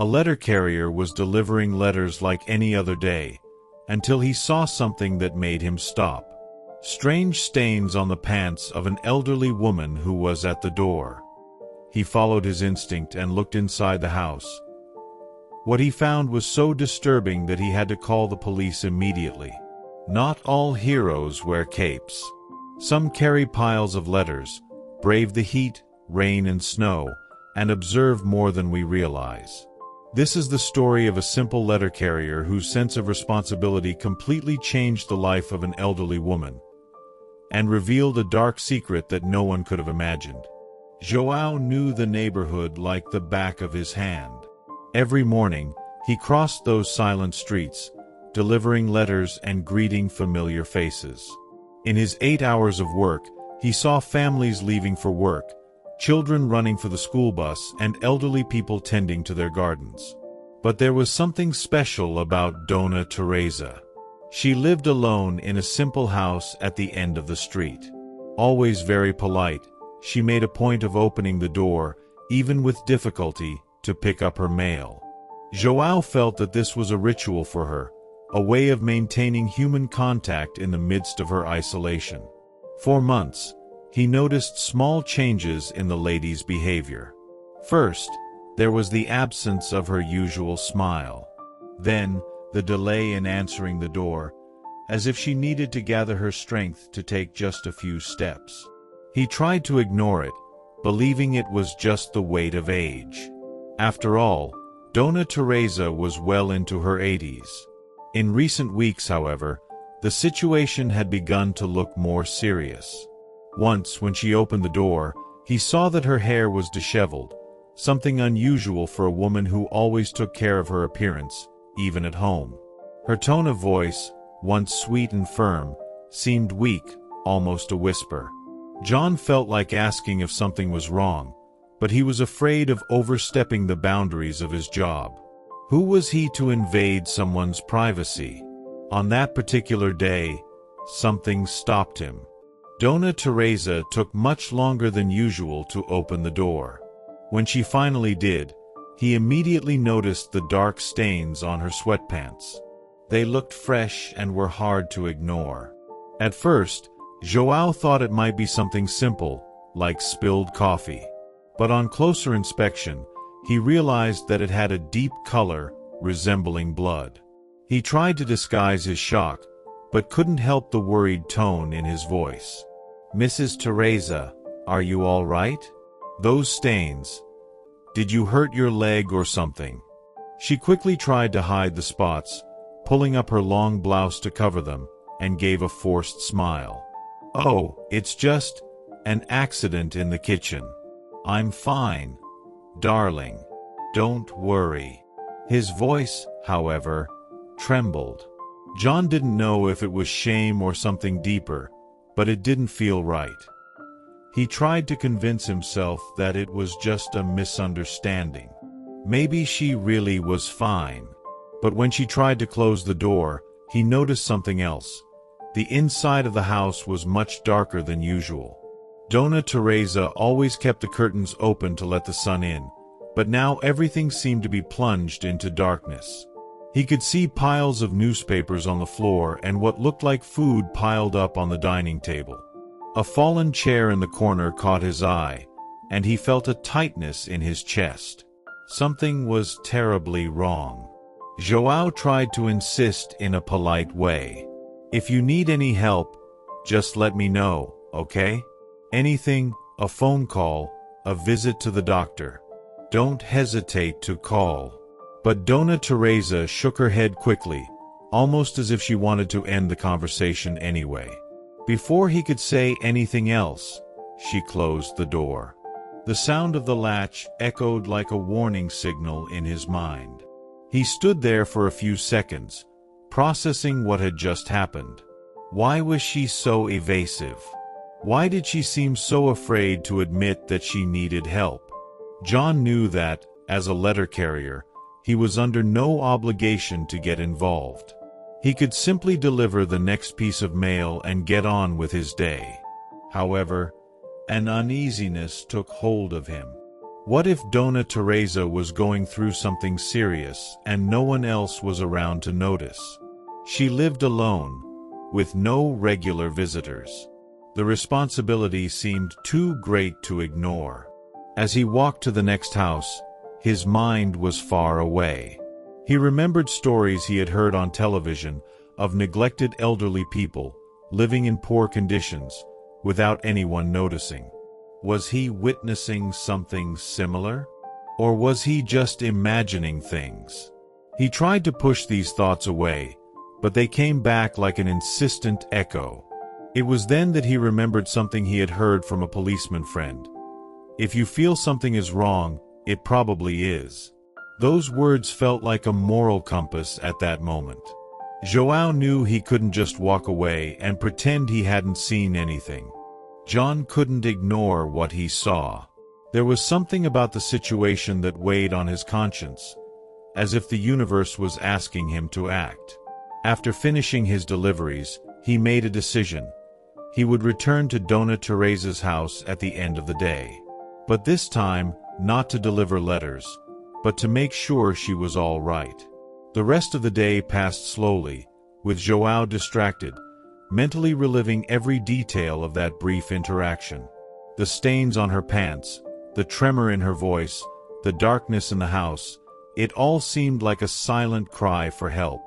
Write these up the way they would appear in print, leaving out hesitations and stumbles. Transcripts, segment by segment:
A letter carrier was delivering letters like any other day, until he saw something that made him stop. Strange stains on the pants of an elderly woman who was at the door. He followed his instinct and looked inside the house. What he found was so disturbing that he had to call the police immediately. Not all heroes wear capes. Some carry piles of letters, brave the heat, rain and snow, and observe more than we realize. This is the story of a simple letter carrier whose sense of responsibility completely changed the life of an elderly woman, and revealed a dark secret that no one could have imagined. João knew the neighborhood like the back of his hand. Every morning, he crossed those silent streets, delivering letters and greeting familiar faces. In his 8 hours of work, he saw families leaving for work, children running for the school bus, and elderly people tending to their gardens. But there was something special about Dona Teresa. She lived alone in a simple house at the end of the street. Always very polite, she made a point of opening the door, even with difficulty, to pick up her mail. João felt that this was a ritual for her, a way of maintaining human contact in the midst of her isolation. For months, he noticed small changes in the lady's behavior. First, there was the absence of her usual smile. Then, the delay in answering the door, as if she needed to gather her strength to take just a few steps. He tried to ignore it, believing it was just the weight of age. After all, Dona Teresa was well into her 80s. In recent weeks, however, the situation had begun to look more serious. Once, when she opened the door, he saw that her hair was disheveled, something unusual for a woman who always took care of her appearance, even at home. Her tone of voice, once sweet and firm, seemed weak, almost a whisper. John felt like asking if something was wrong, but he was afraid of overstepping the boundaries of his job. Who was he to invade someone's privacy? On that particular day, something stopped him. Dona Teresa took much longer than usual to open the door. When she finally did, he immediately noticed the dark stains on her sweatpants. They looked fresh and were hard to ignore. At first, João thought it might be something simple, like spilled coffee. But on closer inspection, he realized that it had a deep color resembling blood. He tried to disguise his shock, but couldn't help the worried tone in his voice. "Mrs. Teresa, are you all right? Those stains. Did you hurt your leg or something?" She quickly tried to hide the spots, pulling up her long blouse to cover them, and gave a forced smile. "Oh, it's just an accident in the kitchen. I'm fine, darling. Don't worry." His voice, however, trembled. John didn't know if it was shame or something deeper, but it didn't feel right. He tried to convince himself that it was just a misunderstanding. Maybe she really was fine. But when she tried to close the door, he noticed something else. The inside of the house was much darker than usual. Dona Teresa always kept the curtains open to let the sun in, but now everything seemed to be plunged into darkness. He could see piles of newspapers on the floor and what looked like food piled up on the dining table. A fallen chair in the corner caught his eye, and he felt a tightness in his chest. Something was terribly wrong. João tried to insist in a polite way. "If you need any help, just let me know, okay? Anything, a phone call, a visit to the doctor. Don't hesitate to call." But Dona Teresa shook her head quickly, almost as if she wanted to end the conversation anyway. Before he could say anything else, she closed the door. The sound of the latch echoed like a warning signal in his mind. He stood there for a few seconds, processing what had just happened. Why was she so evasive? Why did she seem so afraid to admit that she needed help? John knew that, as a letter carrier, he was under no obligation to get involved. He could simply deliver the next piece of mail and get on with his day. However, an uneasiness took hold of him. What if Dona Teresa was going through something serious and no one else was around to notice? She lived alone, with no regular visitors. The responsibility seemed too great to ignore. As he walked to the next house, his mind was far away. He remembered stories he had heard on television of neglected elderly people living in poor conditions without anyone noticing. Was he witnessing something similar? Or was he just imagining things? He tried to push these thoughts away, but they came back like an insistent echo. It was then that he remembered something he had heard from a policeman friend. If you feel something is wrong, it probably is. Those words felt like a moral compass at that moment. João knew he couldn't just walk away and pretend he hadn't seen anything. John couldn't ignore what he saw. There was something about the situation that weighed on his conscience, as if the universe was asking him to act. After finishing his deliveries, he made a decision. He would return to Dona Teresa's house at the end of the day. But this time, not to deliver letters, but to make sure she was all right. The rest of the day passed slowly, with João distracted, mentally reliving every detail of that brief interaction. The stains on her pants, the tremor in her voice, the darkness in the house, it all seemed like a silent cry for help.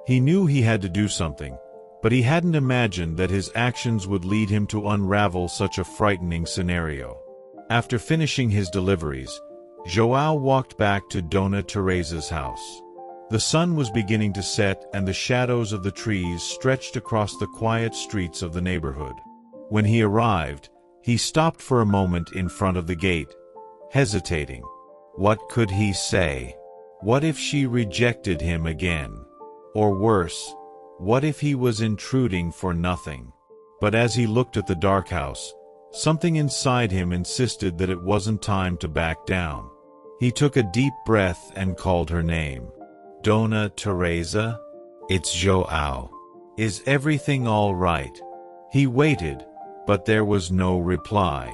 He knew he had to do something, but he hadn't imagined that his actions would lead him to unravel such a frightening scenario. After finishing his deliveries, João walked back to Dona Teresa's house. The sun was beginning to set and the shadows of the trees stretched across the quiet streets of the neighborhood. When he arrived, he stopped for a moment in front of the gate, hesitating. What could he say? What if she rejected him again? Or worse, what if he was intruding for nothing? But as he looked at the dark house, something inside him insisted that it wasn't time to back down. He took a deep breath and called her name. Dona Teresa? It's João. Is everything all right? He waited, but there was no reply.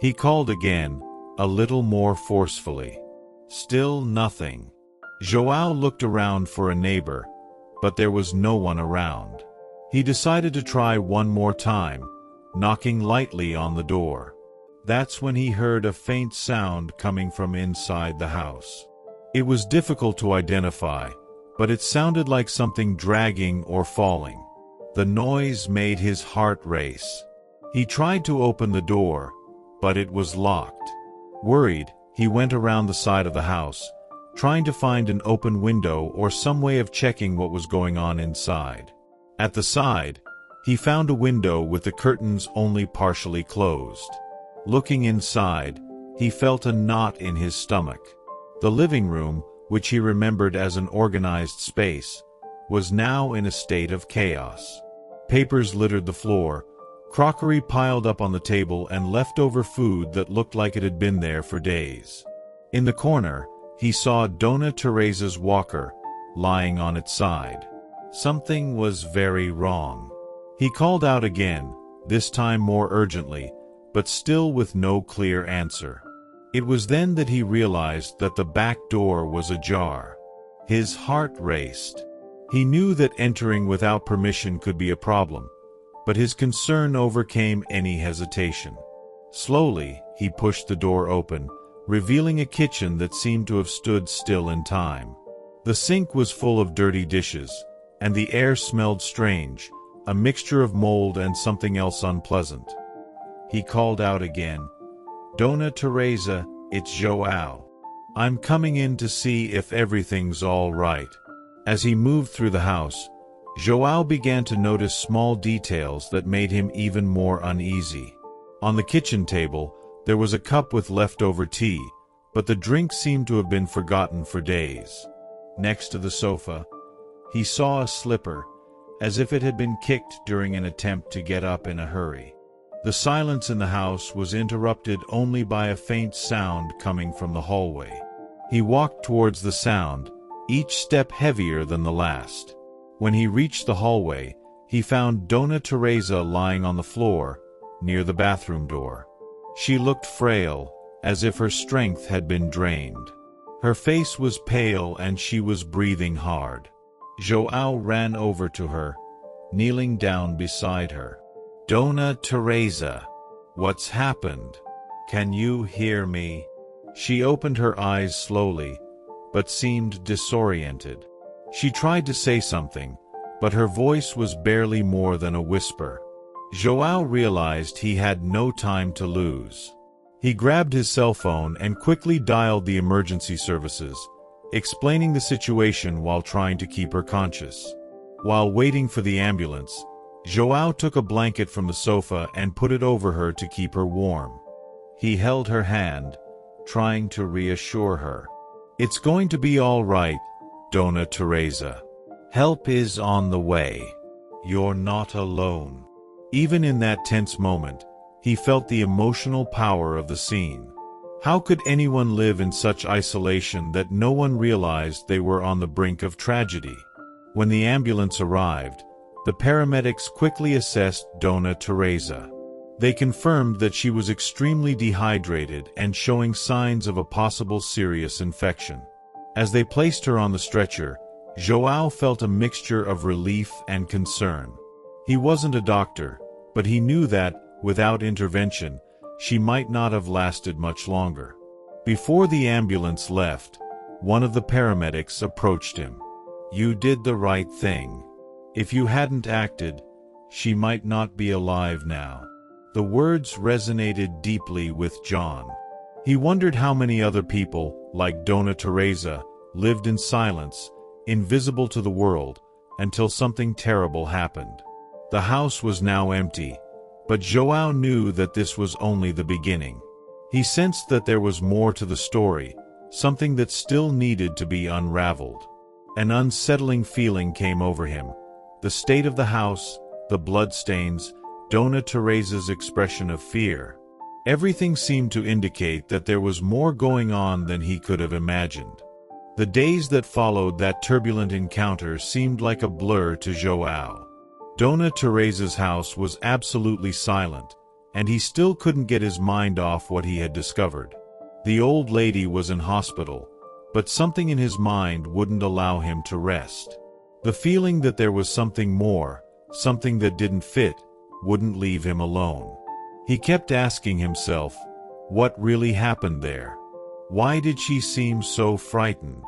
He called again, a little more forcefully. Still nothing. João looked around for a neighbor, but there was no one around. He decided to try one more time, knocking lightly on the door. That's when he heard a faint sound coming from inside the house. It was difficult to identify, but it sounded like something dragging or falling. The noise made his heart race. He tried to open the door, but it was locked. Worried, he went around the side of the house, trying to find an open window or some way of checking what was going on inside. At the side, he found a window with the curtains only partially closed. Looking inside, he felt a knot in his stomach. The living room, which he remembered as an organized space, was now in a state of chaos. Papers littered the floor, crockery piled up on the table, and leftover food that looked like it had been there for days. In the corner, he saw Dona Teresa's walker, lying on its side. Something was very wrong. He called out again, this time more urgently, but still with no clear answer. It was then that he realized that the back door was ajar. His heart raced. He knew that entering without permission could be a problem, but his concern overcame any hesitation. Slowly, he pushed the door open, revealing a kitchen that seemed to have stood still in time. The sink was full of dirty dishes, and the air smelled strange, a mixture of mold and something else unpleasant. He called out again, Dona Teresa, it's João. I'm coming in to see if everything's all right. As he moved through the house, João began to notice small details that made him even more uneasy. On the kitchen table, there was a cup with leftover tea, but the drink seemed to have been forgotten for days. Next to the sofa, he saw a slipper, as if it had been kicked during an attempt to get up in a hurry. The silence in the house was interrupted only by a faint sound coming from the hallway. He walked towards the sound, each step heavier than the last. When he reached the hallway, he found Dona Teresa lying on the floor, near the bathroom door. She looked frail, as if her strength had been drained. Her face was pale and she was breathing hard. João ran over to her, kneeling down beside her. "Dona Teresa, what's happened? Can you hear me?" She opened her eyes slowly, but seemed disoriented. She tried to say something, but her voice was barely more than a whisper. João realized he had no time to lose. He grabbed his cell phone and quickly dialed the emergency services, explaining the situation while trying to keep her conscious. While waiting for the ambulance, João took a blanket from the sofa and put it over her to keep her warm. He held her hand, trying to reassure her. "It's going to be all right, Dona Teresa. Help is on the way. You're not alone." Even in that tense moment, he felt the emotional power of the scene. How could anyone live in such isolation that no one realized they were on the brink of tragedy? When the ambulance arrived, the paramedics quickly assessed Dona Teresa. They confirmed that she was extremely dehydrated and showing signs of a possible serious infection. As they placed her on the stretcher, João felt a mixture of relief and concern. He wasn't a doctor, but he knew that, without intervention, she might not have lasted much longer. Before the ambulance left, one of the paramedics approached him. "You did the right thing. If you hadn't acted, she might not be alive now." The words resonated deeply with John. He wondered how many other people, like Dona Teresa, lived in silence, invisible to the world, until something terrible happened. The house was now empty, but João knew that this was only the beginning. He sensed that there was more to the story, something that still needed to be unraveled. An unsettling feeling came over him. The state of the house, the bloodstains, Dona Teresa's expression of fear. Everything seemed to indicate that there was more going on than he could have imagined. The days that followed that turbulent encounter seemed like a blur to João. Dona Teresa's house was absolutely silent, and he still couldn't get his mind off what he had discovered. The old lady was in hospital, but something in his mind wouldn't allow him to rest. The feeling that there was something more, something that didn't fit, wouldn't leave him alone. He kept asking himself, what really happened there? Why did she seem so frightened?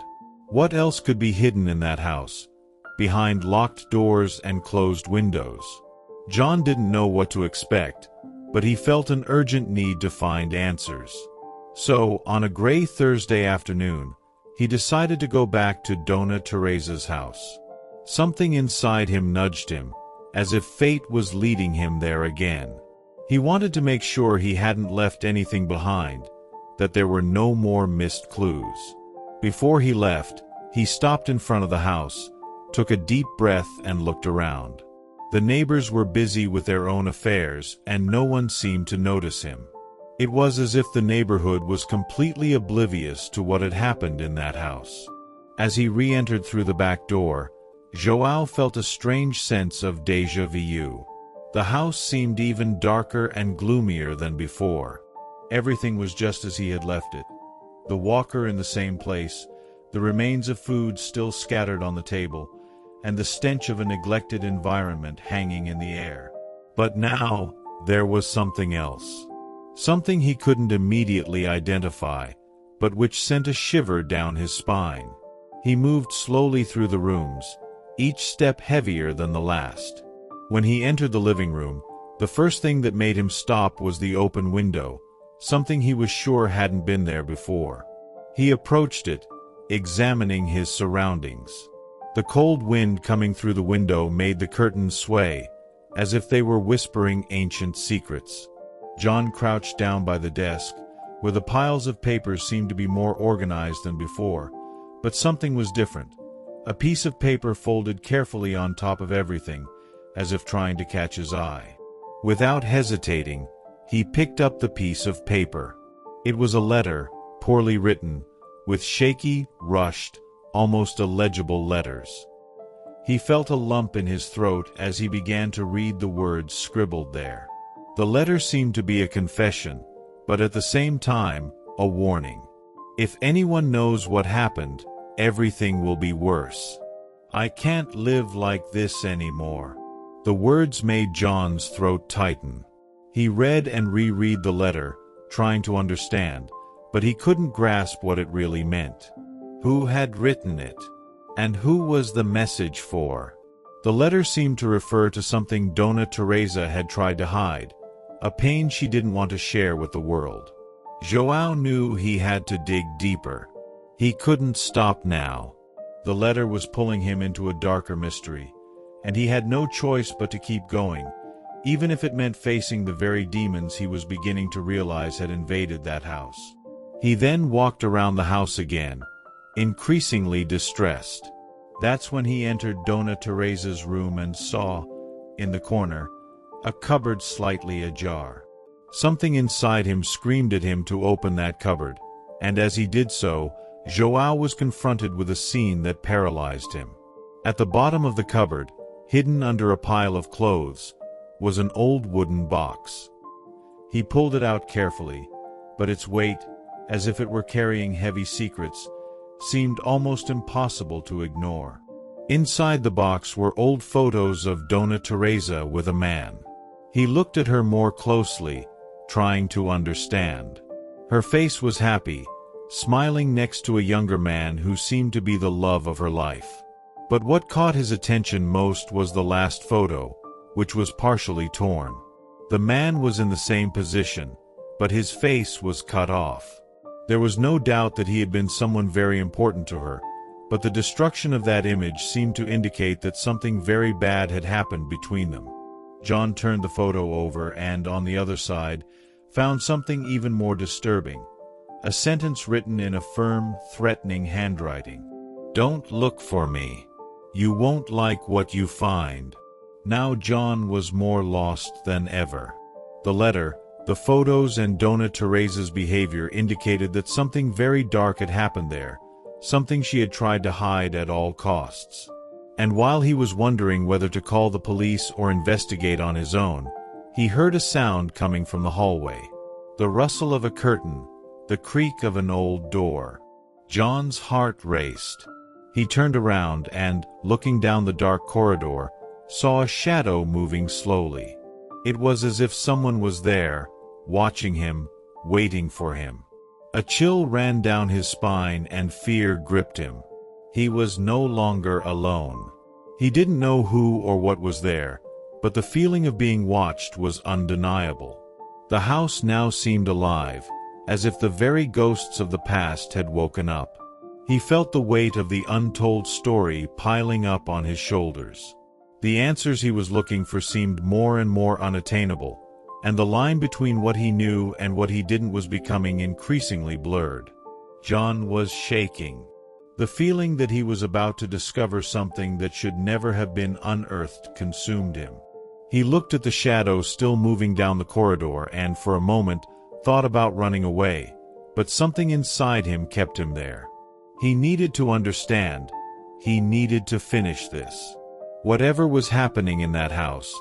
What else could be hidden in that house, behind locked doors and closed windows? John didn't know what to expect, but he felt an urgent need to find answers. So, on a gray Thursday afternoon, he decided to go back to Dona Teresa's house. Something inside him nudged him, as if fate was leading him there again. He wanted to make sure he hadn't left anything behind, that there were no more missed clues. Before he left, he stopped in front of the house, took a deep breath and looked around. The neighbors were busy with their own affairs, and no one seemed to notice him. It was as if the neighborhood was completely oblivious to what had happened in that house. As he re-entered through the back door, João felt a strange sense of déjà vu. The house seemed even darker and gloomier than before. Everything was just as he had left it. The walker in the same place, the remains of food still scattered on the table, and the stench of a neglected environment hanging in the air. But now, there was something else. Something he couldn't immediately identify, but which sent a shiver down his spine. He moved slowly through the rooms, each step heavier than the last. When he entered the living room, the first thing that made him stop was the open window, something he was sure hadn't been there before. He approached it, examining his surroundings. The cold wind coming through the window made the curtains sway, as if they were whispering ancient secrets. John crouched down by the desk, where the piles of papers seemed to be more organized than before, but something was different. A piece of paper folded carefully on top of everything, as if trying to catch his eye. Without hesitating, he picked up the piece of paper. It was a letter, poorly written, with shaky, rushed, almost illegible letters. He felt a lump in his throat as he began to read the words scribbled there. The letter seemed to be a confession, but at the same time, a warning. If anyone knows what happened, everything will be worse. I can't live like this anymore. The words made John's throat tighten. He read and reread the letter, trying to understand, but he couldn't grasp what it really meant. Who had written it? And who was the message for? The letter seemed to refer to something Dona Teresa had tried to hide, a pain she didn't want to share with the world. João knew he had to dig deeper. He couldn't stop now. The letter was pulling him into a darker mystery, and he had no choice but to keep going, even if it meant facing the very demons he was beginning to realize had invaded that house. He then walked around the house again, increasingly distressed. That's when he entered Dona Teresa's room and saw, in the corner, a cupboard slightly ajar. Something inside him screamed at him to open that cupboard, and as he did so, João was confronted with a scene that paralyzed him. At the bottom of the cupboard, hidden under a pile of clothes, was an old wooden box. He pulled it out carefully, but its weight, as if it were carrying heavy secrets, seemed almost impossible to ignore. Inside the box were old photos of Dona Teresa with a man. He looked at her more closely, trying to understand. Her face was happy, smiling next to a younger man who seemed to be the love of her life. But what caught his attention most was the last photo, which was partially torn. The man was in the same position, but his face was cut off. There was no doubt that he had been someone very important to her, but the destruction of that image seemed to indicate that something very bad had happened between them. John turned the photo over and, on the other side, found something even more disturbing. A sentence written in a firm, threatening handwriting. "Don't look for me. You won't like what you find." Now John was more lost than ever. The letter, the photos and Dona Teresa's behavior indicated that something very dark had happened there, something she had tried to hide at all costs. And while he was wondering whether to call the police or investigate on his own, he heard a sound coming from the hallway. The rustle of a curtain, the creak of an old door. John's heart raced. He turned around and, looking down the dark corridor, saw a shadow moving slowly. It was as if someone was there, watching him, waiting for him. A chill ran down his spine and fear gripped him. He was no longer alone. He didn't know who or what was there, but the feeling of being watched was undeniable. The house now seemed alive, as if the very ghosts of the past had woken up. He felt the weight of the untold story piling up on his shoulders. The answers he was looking for seemed more and more unattainable, and the line between what he knew and what he didn't was becoming increasingly blurred. John was shaking. The feeling that he was about to discover something that should never have been unearthed consumed him. He looked at the shadow still moving down the corridor and, for a moment, thought about running away, but something inside him kept him there. He needed to understand. He needed to finish this. Whatever was happening in that house,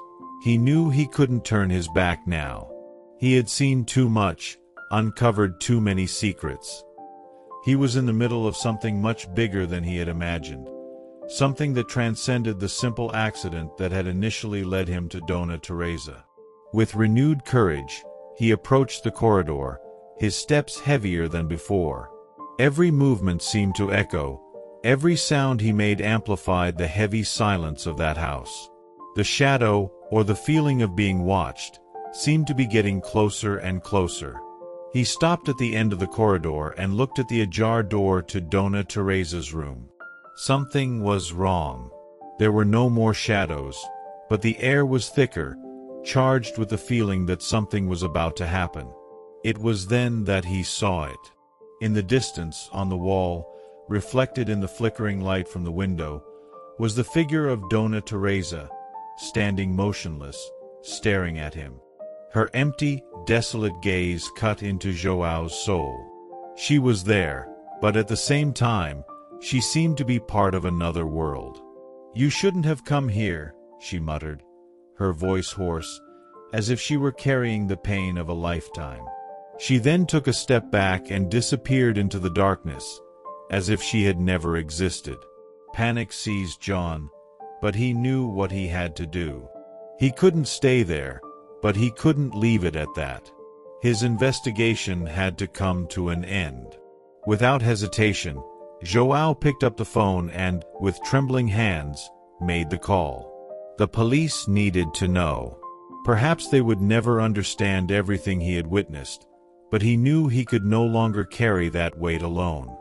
he knew he couldn't turn his back now. He had seen too much, uncovered too many secrets. He was in the middle of something much bigger than he had imagined, something that transcended the simple accident that had initially led him to Dona Teresa. With renewed courage, he approached the corridor, his steps heavier than before. Every movement seemed to echo. Every sound he made amplified the heavy silence of that house. The shadow, or the feeling of being watched, seemed to be getting closer and closer. He stopped at the end of the corridor and looked at the ajar door to Dona Teresa's room. Something was wrong. There were no more shadows, but the air was thicker, charged with the feeling that something was about to happen. It was then that he saw it. In the distance, on the wall, reflected in the flickering light from the window, was the figure of Dona Teresa, standing motionless, staring at him. Her empty, desolate gaze cut into João's soul. She was there, but at the same time, she seemed to be part of another world. "You shouldn't have come here," she muttered, her voice hoarse, as if she were carrying the pain of a lifetime. She then took a step back and disappeared into the darkness, as if she had never existed. Panic seized John, but he knew what he had to do. He couldn't stay there, but he couldn't leave it at that. His investigation had to come to an end. Without hesitation, João picked up the phone and, with trembling hands, made the call. The police needed to know. Perhaps they would never understand everything he had witnessed, but he knew he could no longer carry that weight alone.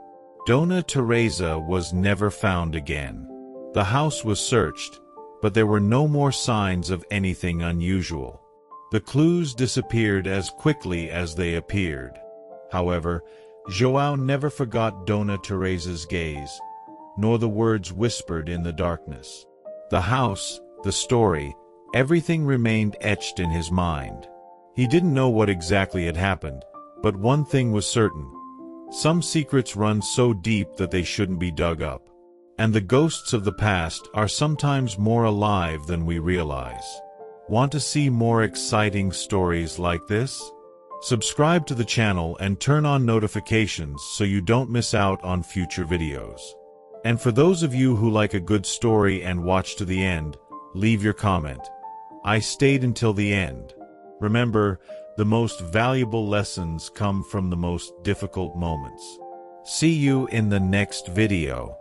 Dona Teresa was never found again. The house was searched, but there were no more signs of anything unusual. The clues disappeared as quickly as they appeared. However, João never forgot Dona Teresa's gaze, nor the words whispered in the darkness. The house, the story, everything remained etched in his mind. He didn't know what exactly had happened, but one thing was certain. Some secrets run so deep that they shouldn't be dug up. And the ghosts of the past are sometimes more alive than we realize. Want to see more exciting stories like this? Subscribe to the channel and turn on notifications so you don't miss out on future videos. And for those of you who like a good story and watch to the end, leave your comment. I stayed until the end. Remember, the most valuable lessons come from the most difficult moments. See you in the next video.